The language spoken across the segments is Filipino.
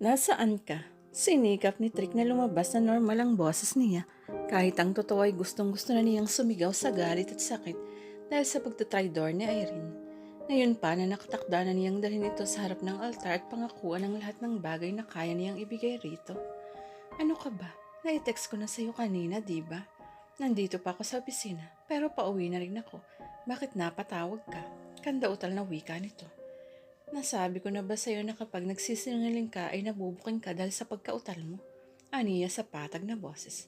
Nasaan ka? Sinikap ni Trick na lumabas na normal ang boses niya, kahit ang totoo ay gustong-gusto na niyang sumigaw sa galit at sakit dahil sa pagtatridor ni Irene. Ngayon pa na nakatakda na niyang dalhin ito sa harap ng altar at pangakuan ang lahat ng bagay na kaya niyang ibigay rito. Ano ka ba? Na-text ko na sa'yo kanina, di ba? Nandito pa ako sa opisina, pero pauwi na rin ako. Bakit napatawag ka? Kandautal na wika nito. Nasabi ko na ba sa'yo na kapag nagsisinungaling ka ay nabubuking ka dahil sa pagkautal mo? Aniya sa patag na boses.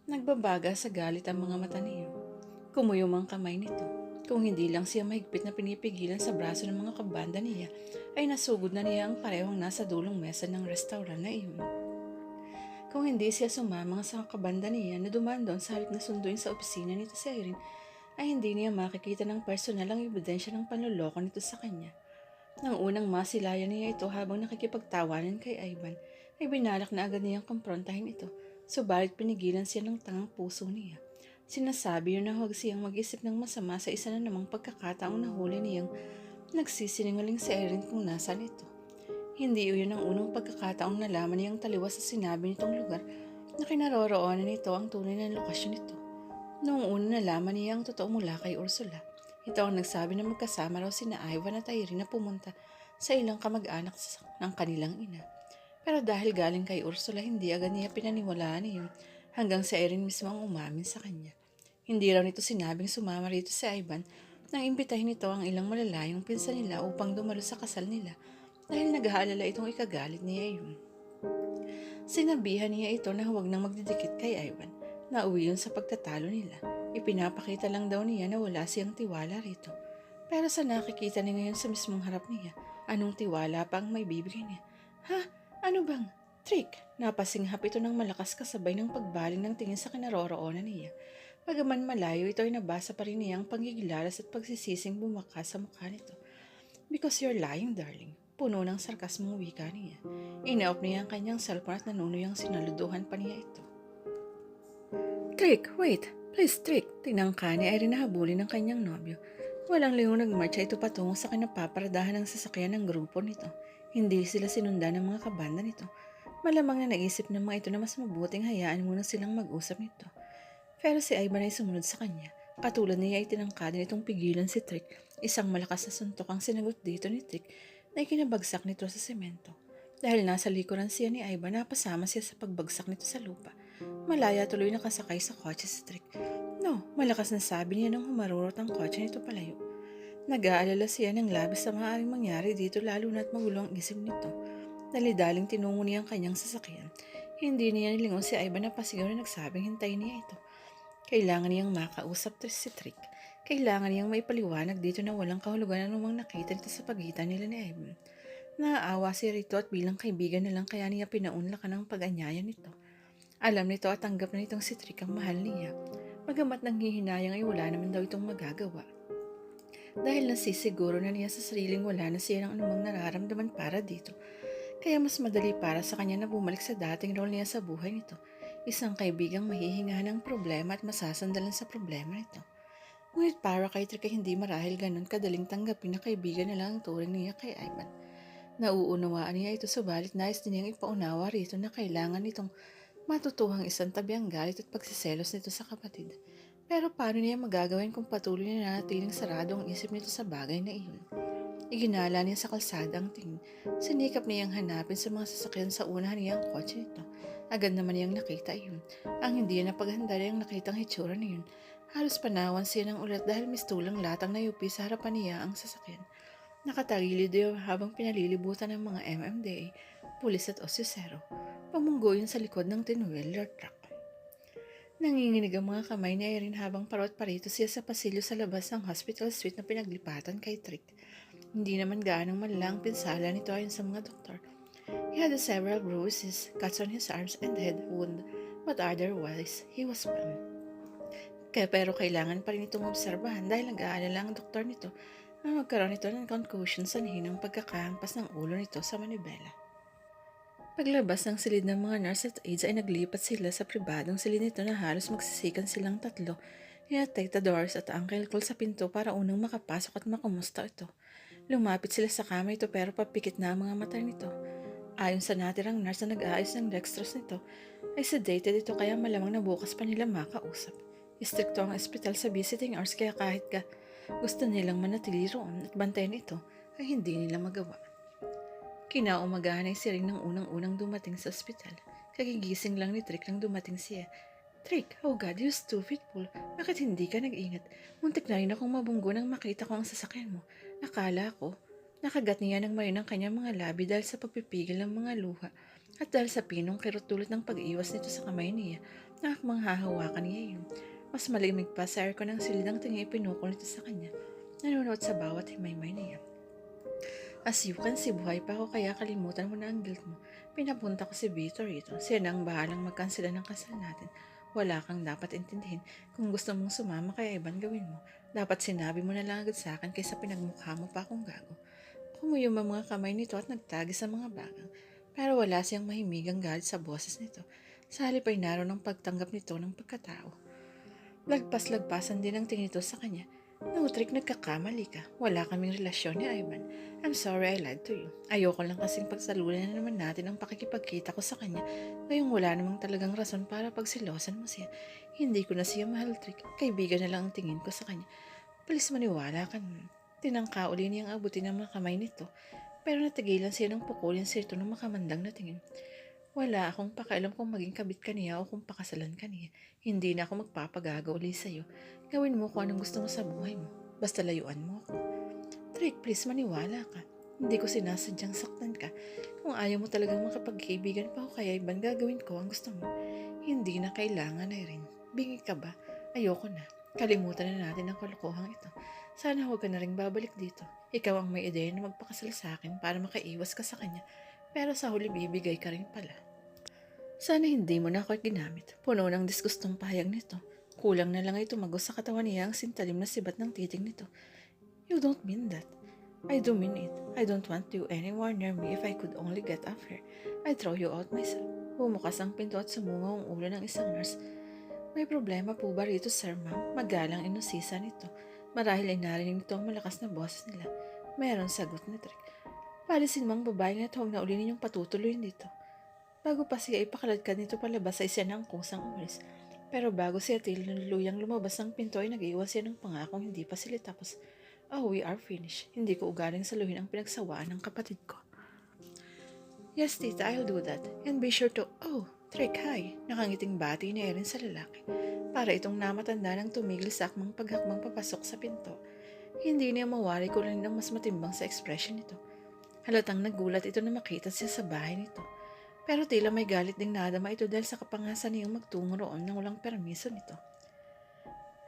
Nagbabaga sa galit ang mga mata niyo. Kumuyom ang kamay nito. Kung hindi lang siya mahigpit na pinipigilan sa braso ng mga kabanda niya, ay nasugod na niya ang parehong nasa dulong mesa ng restaurant na iyon. Kung hindi siya sumama sa kabanda niya na dumaan doon sa halip na sunduin sa opisina nito si Irene, ay hindi niya makikita ng personal ang ebidensya ng panloloko nito sa kanya. Nang unang masilayan niya ito habang nakikipagtawanan kay Ivan, ay binalak na agad niyang kumprontahin ito, subalit pinigilan siya ng tangang puso niya. Sinasabi niya na huwag siyang mag-isip ng masama sa isa na namang pagkakataong nahuli niyang nagsisinungaling si Irene kung nasaan ito. Hindi iyon ang unang pagkakataong nalaman niyang taliwas sa sinabi nitong lugar na kinaroroonan nito ang tunay na lokasyon nito. Noong una nalaman niya ang totoo mula kay Ursula. Ito ang nagsabi na magkasama raw sina Ivan at Irene na pumunta sa ilang kamag-anak ng kanilang ina. Pero dahil galing kay Ursula, hindi agad niya pinaniwalaan iyon hanggang si Irene mismo ang umamin sa kanya. Hindi raw nito sinabing sumama rito si Ivan nang imbitahin nito ang ilang malalayong pinsan nila upang dumalo sa kasal nila dahil nag-aalala itong ikagalit niya iyon. Sinabihan niya ito na huwag nang magdidikit kay Ivan. Nauwi yun sa pagtatalo nila. Ipinapakita lang daw niya na wala siyang tiwala rito. Pero sa nakikita niya ngayon sa mismong harap niya, anong tiwala pa ang may bibigay niya? Ha? Ano bang? Trick! Napasinghap ito ng malakas kasabay ng pagbaling ng tingin sa kinaroroonan niya. Bagaman malayo, ito ay nabasa pa rin niya ang panggigilalas at pagsisising bumakas sa mukha nito. Because you're lying, darling. Puno ng sarkasmong wika niya. Ina-off niya ang kanyang cellphone at nanunuyang sinaluduhan pa niya ito. Trick, wait. Please, Trick. Tinangka ni Irene na habulin ng kanyang nobyo. Walang lingong nagmarcha ito patungo sa kinapaparadahan ng sasakyan ng grupo nito. Hindi sila sinundan ng mga kabanda nito. Malamang na naisip ng mga ito na mas mabuting hayaan muna silang mag-usap nito. Pero si Ivan ay sumunod sa kanya. Katulad niya ay tinangka din itong pigilan si Trick. Isang malakas na suntok ang sinagot dito ni Trick na ikinabagsak nito sa semento. Dahil nasa likuran siya ni Ivan, napasama siya sa pagbagsak nito sa lupa. Malaya tuloy nakasakay sa kotse si Trick. No, malakas na sabi niya nang humarurot ang kotse nito palayo. Nag-aalala siya ng labis sa maaaring mangyari dito lalo na't magulo ang isip nito. Dali-daling tinungo niya ang kanyang sasakyan. Hindi niya nilingon si Ivan na pasigaw na nagsabing hintayin niya ito. Kailangan niyang makausap si Trick. Kailangan niyang maipaliwanag dito na walang kahulugan anumang nakita nito sa pagitan nila ni Ivan. Naaawa si Rito at bilang kaibigan na lang kaya niya pinaunlakan ang pag-anyaya nito. Alam nito at tanggap na nitong si Trick ang mahal niya. Bagamat nanghihinayang ay wala naman daw itong magagawa. Dahil nasisiguro na niya sa sariling wala na siya ng anumang nararamdaman para dito. Kaya mas madali para sa kanya na bumalik sa dating role niya sa buhay nito. Isang kaibigang mahihinga ng problema at masasandalan sa problema nito. Ngunit para kay Trick ay hindi marahil ganun kadaling tanggapin na kaibigan na lang ang turing niya kay Ivan. Nauunawaan niya ito subalit nais din niyang ipaunawa rito na kailangan nitong matutuhang isang tabi ang galit at pagsiselos nito sa kapatid. Pero paano niya magagawin kung patuloy na nanatiling sarado ang isip nito sa bagay na iyon? Iginala niya sa kalsada ang tingin. Sinikap niyang hanapin sa mga sasakyan sa unahan niya ang kotse nito. Agad naman niyang nakita iyon. Ang hindi niya napaghanda niyang nakitang hitsura niyon. Halos panawan siya ng ulat dahil mistulang latang nayupi sa harapan niya ang sasakyan. Nakatagilid niya habang pinalilibutan ng mga MMDA, pulis at osyosero. Pamunggo yun sa likod ng tin-wheeler truck. Nanginginig ang mga kamay ni Irene habang parot parito siya sa pasilyo sa labas ng hospital suite na pinaglipatan kay Trick. Hindi naman gaanong malala ang pinsala nito ayon sa mga doktor. He had several bruises, cuts on his arms and head wound, but otherwise, he was well. Pero kailangan pa rin itong obserbahan dahil nag-aalala ang doktor nito na magkaroon ito ng concussion sa hinang pagkakahampas ng ulo nito sa manibela. Paglabas ng silid ng mga nurse at aides ay naglipat sila sa pribadong silid nito na halos magsisikan silang tatlo ni Tita Doris at Uncle Cole sa pinto para unang makapasok at makumusta ito. Lumapit sila sa kama ito pero papikit na ang mga mata nito. Ayon sa natirang nurse na nag-aayos ng dextrose nito, ay sedated ito kaya malamang na bukas pa nila makausap. Istrikto ang ospital sa visiting hours kaya kahit gusto nilang manatili roon at bantayan ito, ay hindi nila magawa. Kinaumagahan ay si Ring ng unang-unang dumating sa ospital. Kagigising lang ni Trick nang dumating siya. Trick, oh God, you stupid fool. Bakit hindi ka nag-ingat? Muntik na rin akong mabunggo nang makita ko ang sasakyan mo. Akala ko, nakagat niya ng marin ang kanyang mga labi dahil sa pagpipigil ng mga luha at dahil sa pinong kirot tulad ng pag-iwas nito sa kamay niya, nakakmang hahawakan niya yun. Mas malimig pa sa aircon ang silidang tingin ipinukol nito sa kanya. Nanonood sa bawat himaymay niya. As you can see, buhay pa ako kaya kalimutan mo na ang guilt mo. Pinapunta ko si Vito rito. Siya na ang bahalang magkansela ng kasal natin. Wala kang dapat intindihin. Kung gusto mong sumama kaya ibang gawin mo. Dapat sinabi mo na lang agad sa akin kaysa pinagmukha mo pa akong gago. Kumuyom ang mga kamay nito at nagtagi sa mga bagang. Pero wala siyang mahimigang galit sa boses nito. Sa halip ay naroon ang pagtanggap nito ng pagkatao. Lagpas-lagpasan din ang tingin nito sa kanya. No, Trick, nagkakamali ka. Wala kaming relasyon ni Ivan. I'm sorry I lied to you. Ayoko lang kasing pagsalunan na naman natin ang pakikipagkita ko sa kanya. Ngayong wala namang talagang rason para pagsilosan mo siya. Hindi ko na siya mahal, Trick. Kaibigan na lang ang tingin ko sa kanya. Please maniwala ka naman. Tinangka uli niyang abutin ang mga kamay nito. Pero natigilan siya ng pukulin siya ito ng makamandang na tingin. Wala akong pakialam kung maging kabit ka niya o kung pakasalan ka niya. Hindi na ako magpapagaga uli sa'yo. Gawin mo kung anong gusto mo sa buhay mo. Basta layuan mo ako. Trick, please maniwala ka. Hindi ko sinasadyang saktan ka. Kung ayaw mo talagang makapagkaibigan pa ako kaya ibang gagawin ko ang gusto mo. Hindi na kailangan na rin. Bingi ka ba? Ayoko na. Kalimutan na natin ang kalokohang ito. Sana huwag ka na rin babalik dito. Ikaw ang may ideya na magpakasal sa akin para makaiwas ka sa kanya. Pero sa huli bibigay ka rin pala. Sana hindi mo na ako ginamit. Puno ng disgustong pahayag nito. Kulang na lang ay tumagos sa katawan niya ang sintalim na sibat ng titig nito. You don't mean that. I do mean it. I don't want you anywhere near me if I could only get off here. I'd throw you out myself. Bumukas ang pinto at sumungaw ang ulo ng isang nurse. May problema po ba rito, sir, ma'am? Magalang inusisa nito. Marahil ay narinig nito ang malakas na boses nila. Meron sagot ni Trick. Palisin mo ang babae na huwag na uli ninyong patutuloy dito. Bago pa siya ipakaladkad nito palabas ay siya ng kusang umalis. Pero bago siya tiluluyang lumabas ng pinto ay nag-iwan siya ng pangakong hindi pa sila tapos. Oh, we are finished. Hindi ko ugaling saluhin ang pinagsawaan ng kapatid ko. Yes, tita, I'll do that. And be sure to, Trick, hi. Nakangiting bati ni Erin sa lalaki. Para itong namatanda ng tumigil sa akmang paghakbang papasok sa pinto. Hindi niya mawari ko rin ng mas matimbang sa ekspresyon nito. Halatang nagulat ito na makita siya sa bahay nito. Pero tila may galit ding nadama ito dahil sa kapangasan niyang magtungo roon nang walang permiso nito.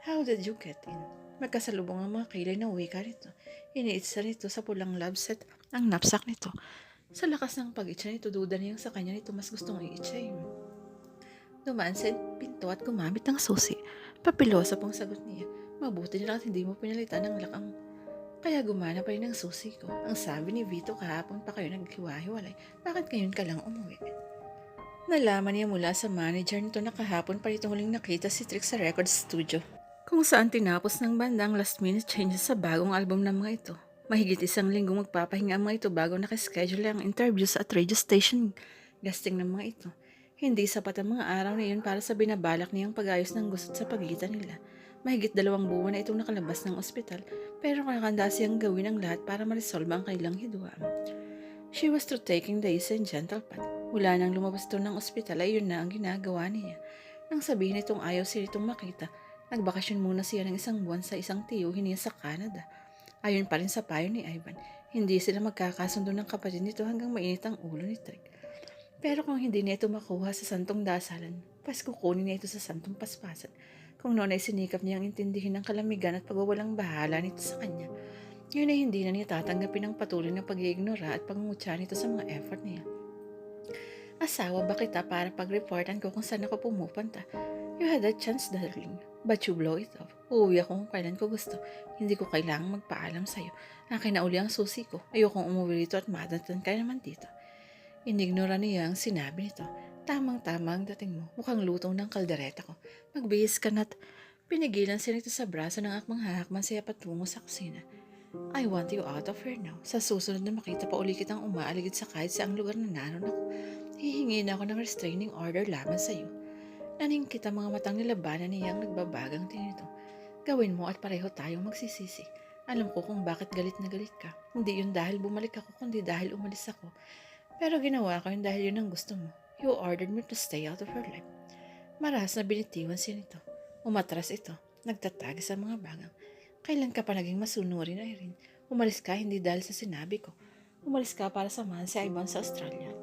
How did you get in? Magkasalubong ang mga kilay na wika nito. Iniitsa nito sa pulang love set ang knapsack nito. Sa lakas ng pag-itsa nito, duda niyang sa kanya nito mas gustong i-itsa yun. Dumaan sa pinto at gumamit ng susi. Papilosa pong sagot niya. Mabuti na lang at hindi mo pinalitan ng lakang. Kaya gumana pa rin ang susi ko. Ang sabi ni Vito kahapon pa kayo naghiwa-hiwalay. Bakit ngayon ka lang umuwi? Nalaman niya mula sa manager nito na kahapon pa ito huling nakita si Trick sa record studio. Kung saan tinapos ng banda ang last minute changes sa bagong album ng mga ito. Mahigit isang linggo magpapahinga ang mga ito bago nakaschedule ang interviews at radio station guesting ng mga ito. Hindi sapat ang mga araw na iyon para sa binabalak niyang pag-ayos ng gusot sa pagitan nila. Mahigit 2 buwan na itong nakalabas ng ospital pero nakahanda siyang gawin ang lahat para ma-resolve ang kanilang hidwaan. She was through taking the easy and gentle path. Mula nang lumabas ito ng ospital ay yun na ang ginagawa niya. Nang sabihin itong ayaw siya itong makita, nagbakasyon muna siya ng 1 buwan sa isang tiyuhin niya sa Canada. Ayon pa rin sa payo ni Ivan, hindi sila magkakasundo ng kapatid nito hanggang mainit ang ulo ni Trick. Pero kung hindi niya ito makuha sa santong dasalan, pas kukunin niya ito sa santong paspasan. Kung noon ay sinikap niyang intindihin ang kalamigan at pagwawalang bahala nito sa kanya, ngayon ay hindi na niya tatanggapin ang patuloy na pag-iignora at pangungutya nito sa mga effort niya. Asawa ba kita para pag-reportan ko kung saan ako pumupunta? You had a chance, darling, but you blow it off. Uuwi ako kung kailan ko gusto. Hindi ko kailangang magpaalam sa'yo. Akin na uli ang susi ko. Ayokong umuwi rito at madatan ka naman dito. Inignora niya ang sinabi nito. Tamang-tama ang dating mo. Mukhang lutong ng kaldereta ko. Magbihis ka na't pinigilan siya nito sa braso ng akmang hahakman siya patungo sa kusina. I want you out of here now. Sa susunod na makita pa uli kitang umaaligid sa kahit saang lugar na naroon ako, hihingi na ako ng restraining order laban sa iyo. Naning kita mga matang nilabanan niya ang nagbabagang tingin nito. Gawin mo at pareho tayong magsisisi. Alam ko kung bakit galit na galit ka. Hindi yun dahil bumalik ako, kundi dahil umalis ako. Pero ginawa ko yun dahil yun ang gusto mo. You ordered me to stay out of her life. Marahas na binitiwan siya nito. Umatras ito. Nagtatagi sa mga bagang. Kailan ka pa naging masunurin, Irene? Umalis ka hindi dahil sa sinabi ko. Umalis ka para samahan si Ivan sa Australia.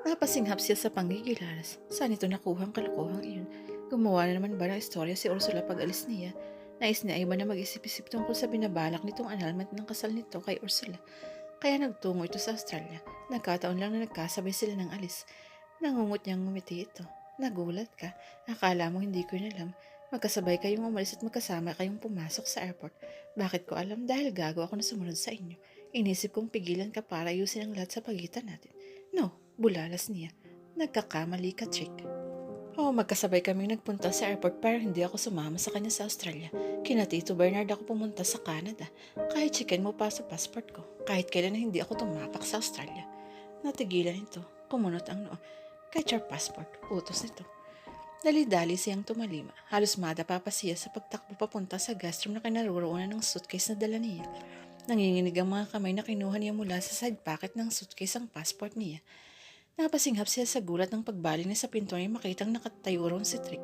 Napasinghap siya sa panggigilalas. Saan ito nakuhang kalokohang iyon? Gumawa na naman ba ng istorya si Ursula pag alis niya? Nais ni Ivan na mag-isip-isip tungkol sa binabalak nitong annulment ng kasal nito kay Ursula. Kaya nagtungo ito sa Australia. Nagkataon lang na nagkasabay sila ng alis. Nangungot niyang ngumiti ito. Nagulat ka. Akala mo hindi ko yun alam. Magkasabay kayong umalis at magkasama kayong pumasok sa airport. Bakit ko alam? Dahil gago ako na sumunod sa inyo. Inisip kong pigilan ka para ayusin ang lahat sa pagitan natin. No, bulalas niya. Nagkakamali ka, Trick. Oo, magkasabay kaming nagpunta sa airport pero hindi ako sumama sa kanya sa Australia. Kina Tito Bernard ako pumunta sa Canada. Kahit chicken mo pa sa passport ko. Kahit kailan na hindi ako tumapak sa Australia. Natigilan ito. Kumunot ang noo. Kahit your passport. Utos nito. Dali-dali siyang tumalima. Halos madapa pa siya sa pagtakbo papunta sa guest room na kinaroroonan ng suitcase na dala niya. Nanginginig ang mga kamay na kinuha niya mula sa side pocket ng suitcase ang passport niya. Napasinghap siya sa gulat ng pagbaling niya sa pinto niya makitang nakatayo roon si Trick.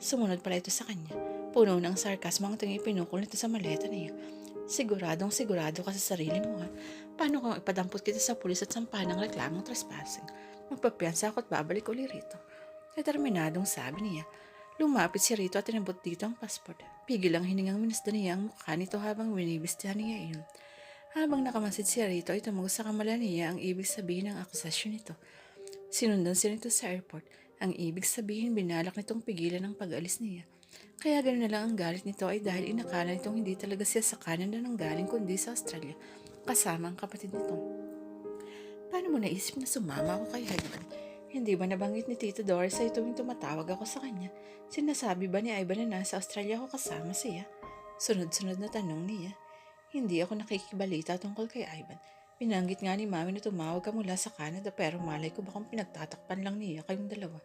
Sumunod pala ito sa kanya. Puno ng sarkasmo ang tingin pinukol nito sa maleta niya. Siguradong sigurado ka sa sarili mo ha. Paano kung ipadampot kita sa pulis at sampahan ng reklamong trespassing? Magpapiyansa ako at babalik uli rito. Determinadong sabi niya. Lumapit siya rito at tinabot dito ang passport. Pigil ang hiningang minasdan niya ang mukha nito habang binibistihan niya iyon. Habang nakamasid siya rito ay tumugos sa kamala niya ang ibig sabihin ng akusasyon nito. Sinundan siya nito sa airport. Ang ibig sabihin binalak nitong pigilan ang pag-alis niya. Kaya ganoon na lang ang galit nito ay dahil inakala nitong hindi talaga siya sa Canada nang galing kundi sa Australia kasama ang kapatid nito. Paano mo naisip na sumama ako kay Ivan? Hindi ba nabanggit ni Tito Doris ay tuwing tumatawag ako sa kanya? Sinasabi ba ni Ivan na nasa Australia ako kasama siya? Sunod-sunod na tanong niya. Hindi ako nakikibalita tungkol kay Ivan. Binanggit nga ni Mami na tumawag ka mula sa Canada pero malay ko bakang pinagtatakpan lang niya kayong dalawa.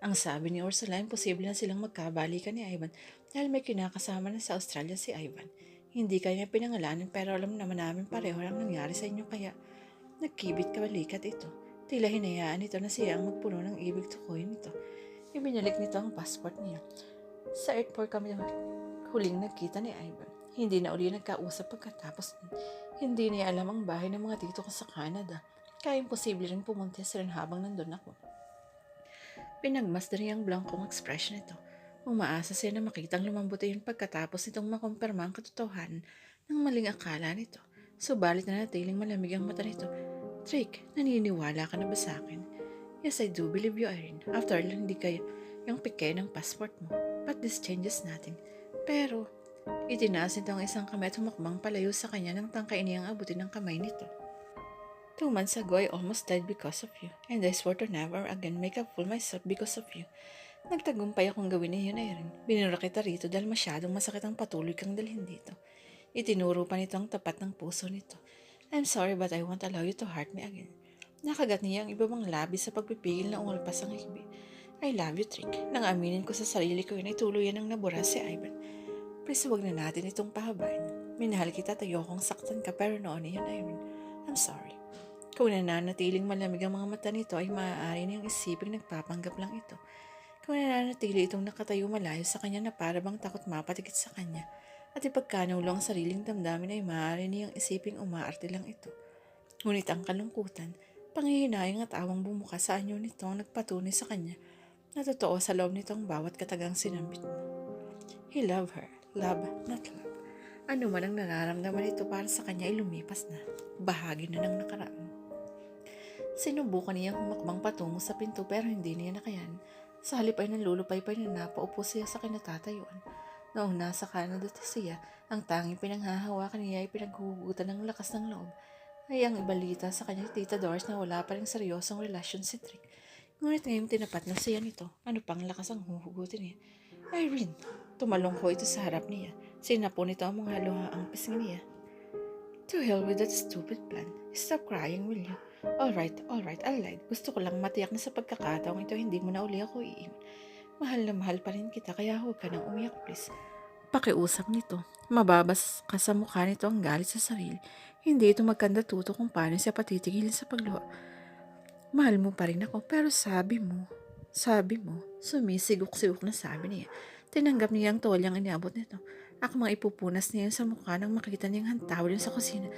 Ang sabi ni Ursula, imposible na silang magkabalikan ni Ivan dahil may kinakasama na sa Australia si Ivan. Hindi kanya pinangalanan pero alam naman namin pareho lang nangyari sa inyo kaya nagkibit kabalikat ito. Tila hinayaan nito na siya ang magpuno ng ibig tukuyin nito. Ibinalik nito ang passport niya. Sa airport kami huling nagkita ni Ivan. Hindi na uli nagkausap pagkatapos nun. Hindi niya alam ang bahay ng mga tito ko sa Canada. Kaya imposible rin pumunta sa rin habang nandun ako. Pinagmasdan niya ang blankong ekspresyon nito. Umaasa siya na makitang lumambuti yun pagkatapos nitong makumpirma ang katotohanan ng maling akala nito. Subalit na natiling malamig ang mata nito. Trick, naniniwala ka na ba sa akin? Yes, I do believe you, Irene. After all, hindi kayo yung pikay ng passport mo. But this changes nothing. Pero, itinaas nito ang isang kamay at humakbang palayo sa kanya nang tangkain niyang abutin ng kamay nito. 2 months ago, I almost died because of you. And I swore to never again make a fool myself because of you. Nagtagumpay akong gawin niya na Irene. Binura kita rito dahil masyadong masakit ang patuloy kang dalhin dito. Itinuro pa nito ang tapat ng puso nito. I'm sorry but I won't allow you to hurt me again. Nakagat niya ang iba pang labi sa pagpipigil na umulpas ang higbi. I love you, Trick. Nang aminin ko sa sarili ko yun ay tuluyan ang nabura si Ivan. Please huwag na natin itong pahabain. Minahal kita at ayokong saktan ka pero noon yun, Irene. I'm sorry. Kung nananatiling malamig ang mga mata nito ay maaari niyang isiping nagpapanggap lang ito. Kung nananatili itong nakatayo malayo sa kanya na para bang takot mapatikit sa kanya at ipagkanaulong ang sariling damdamin ay maaari niyang isiping umaarte lang ito. Ngunit ang kalungkutan, panghihinayang at awang bumuka sa anyo nito ang nagpatunay sa kanya na totoo sa loob nitong bawat katagang sinambit mo. He loved her. Love, not love. Ano man ang nararamdaman nito para sa kanya ay lumipas na. Bahagi na ng nakaraan. Sinubukan niyang humakbang patungo sa pinto pero hindi niya nakayan. Sa halip ay nanlulupay-pay na napaupo siya sa kinatatayuan. Noong nasa Canada siya, ang tanging pinanghahawakan niya ay pinaghuhugutan ng lakas ng loob. Ay ang ibalita sa kanya Tita Doris na wala pa rin seryosong relasyon si Trick. Ngunit ngayong tinapat na siya nito, ano pang lakas ang huhugutin niya. Irene! Tumalong ko ito sa harap niya. Sinapo nito ang mga luha ang pisngi niya. To hell with that stupid plan. Stop crying, will you? Alright, I lied. Gusto ko lang matiyak na sa pagkakataong ito hindi mo na uli ako iiwan. Mahal na mahal pa rin kita kaya huwag ka nang umiyak, please. Pakiusap nito. Mababas ka sa mukha nito ang galit sa sarili. Hindi ito magkanda tuto kung paano siya patitigilin sa pagluha. Mahal mo pa rin ako pero sabi mo, sumisigok-sigok na sabi niya. Tinanggap niya ang tolyang iniabot nito. Akmang ipupunas niya yun sa mukha nang makita niyang hantawal yun sa kusina.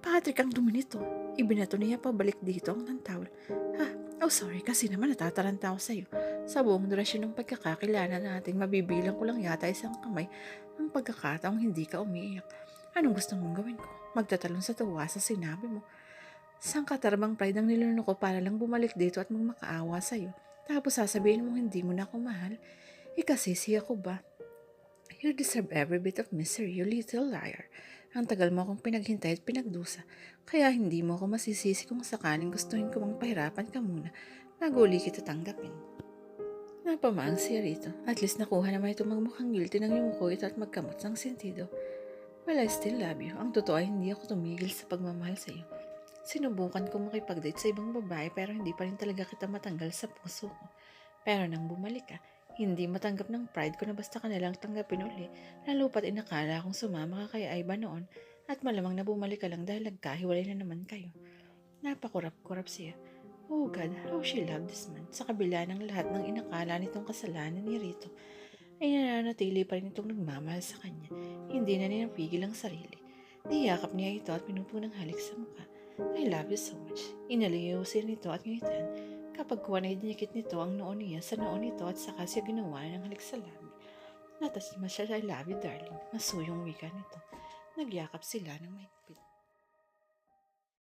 Patrick, ang dumi nito. Ibinato niya pabalik dito ang hantawal. Oh sorry kasi naman natataranta ako sa'yo. Sa buong durasyon ng pagkakakilala natin, mabibilang ko lang yata isang kamay ang pagkakataong hindi ka umiiyak. Anong gusto mong gawin ko? Magtatalon sa tuwa sa sinabi mo. Sangkatarbang pride ang niluno ko para lang bumalik dito at magmakaawa sa'yo. Tapos sasabihin mo hindi mo na ako mahal. Ikasisi ako ba? You deserve every bit of misery, you little liar. Ang tagal mo akong pinaghintay at pinagdusa. Kaya hindi mo ako masisisi kung sakaling gustuhin ko mang pahirapan ka muna. Naguli kita tanggapin. Napamaang siya rito. At least nakuha naman itong magmukhang guilty ng yumuko ito at magkamot ng sentido. Well, I still love you. Ang totoo ay hindi ako tumigil sa pagmamahal sa iyo. Sinubukan ko makipag-date sa ibang babae pero hindi pa rin talaga kita matanggal sa puso ko. Pero nang bumalik ka, hindi matanggap ng pride ko na basta ka nalang tanggapin uli, lalo pat inakala kong sumama ka kay Aiba noon at malamang na bumalik ka lang dahil nagkahiwalay na naman kayo. Napakurap-kurap siya. Oh God, how she loved this man. Sa kabila ng lahat ng inakala nitong kasalanan ni Rito, ay nananatili pa rin itong nagmamahal sa kanya. Hindi na niya napigil ang sarili. Niyakap niya ito at pinupunang halik sa mukha. I love you so much. Inaliyosin nito at ngitan. Kapag kuha na dinikit nito ang noon niya sa noon nito at saka siya ginawa ng halik sa labi. Natasma siya, I love you darling. Masuyong wika nito. Nagyakap sila ng may